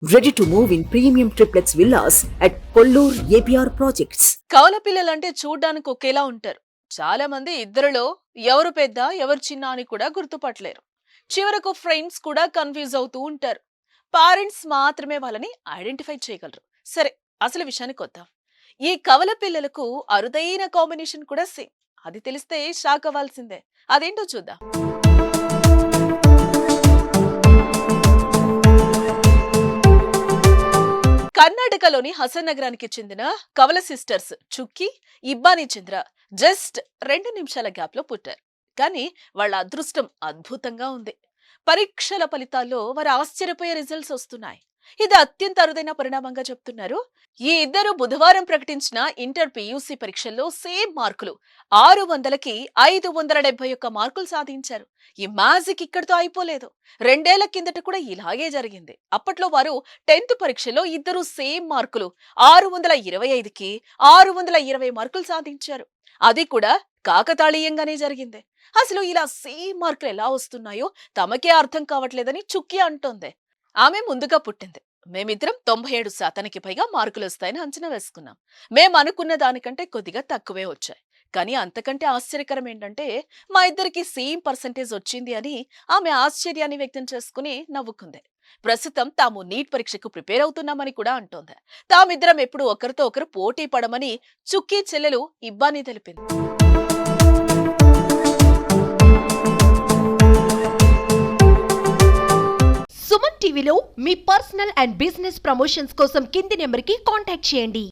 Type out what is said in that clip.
Ready to move in premium triplex villas at Kollur APR Projects. కవల పిల్లలంటే చూడ్డానికి ఒకేలా ఉంటారు. చాలా మంది ఇద్దరిలో ఎవరు పెద్ద ఎవరు చిన్న అని కూడా గుర్తుపట్టలేరు. చివరకు ఫ్రెండ్స్ కూడా కన్ఫ్యూజ్ అవుతూ ఉంటారు. పేరెంట్స్ మాత్రమే వాళ్ళని ఐడెంటిఫై చేయగలరు. సరే, అసలు విషయానికి వద్దాం. ఈ కవల పిల్లలకు అరుదైన కాంబినేషన్ కూడా సేమ్. అది తెలిస్తే షాక్ అవ్వాల్సిందే. అదేంటో చూద్దాం. కర్ణాటకలోని హసన్ నగరానికి చెందిన కవల సిస్టర్స్ చుక్కి, ఇబ్బాని చంద్ర జస్ట్ 2 నిమిషాల గ్యాప్ లో పుట్టారు. కానీ వాళ్ళ అదృష్టం అద్భుతంగా ఉంది. పరీక్షల ఫలితాల్లో వారు ఆశ్చర్యపోయే రిజల్ట్స్ వస్తున్నాయి. ఇది అత్యంత అరుదైన పరిణామంగా చెప్తున్నారు. ఈ ఇద్దరు బుధవారం ప్రకటించిన ఇంటర్ పియూసీ పరీక్షల్లో సేమ్ మార్కులు 600కి 571 మార్కులు సాధించారు. ఈ మ్యాజిక్ ఇక్కడితో అయిపోలేదు. 2 ఏళ్ల కిందట కూడా ఇలాగే జరిగింది. అప్పట్లో వారు 10th పరీక్షలో ఇద్దరు సేమ్ మార్కులు 625కి 620 మార్కులు సాధించారు. అది కూడా కాకతాళీయంగానే జరిగింది. అసలు ఇలా సేమ్ మార్కులు ఎలా వస్తున్నాయో తమకే అర్థం కావట్లేదని చుక్కి అంటోంది. ఆమె ముందుగా పుట్టింది. మేమిద్దరం 97% పైగా మార్కులు వస్తాయని అంచనా వేసుకున్నాం. మేము అనుకున్న దానికంటే కొద్దిగా తక్కువే వచ్చాయి. కానీ అంతకంటే ఆశ్చర్యకరం ఏంటంటే మా ఇద్దరికి సేమ్ పర్సెంటేజ్ వచ్చింది అని ఆమె ఆశ్చర్యాన్ని వ్యక్తం చేసుకుని నవ్వుకుంది. ప్రస్తుతం తాము నీట్ పరీక్షకు ప్రిపేర్ అవుతున్నామని కూడా అంటోంది. తామిద్దరం ఎప్పుడు ఒకరితో ఒకరు పోటీ పడమని చుక్కీ చెల్లెలు ఇబ్బాని తెలిపింది. సుమన్ టీవీలో మీ పర్సనల్ అండ్ బిజినెస్ ప్రమోషన్స్ కోసం కింది నెంబర్కి కాంటాక్ట్ చేయండి.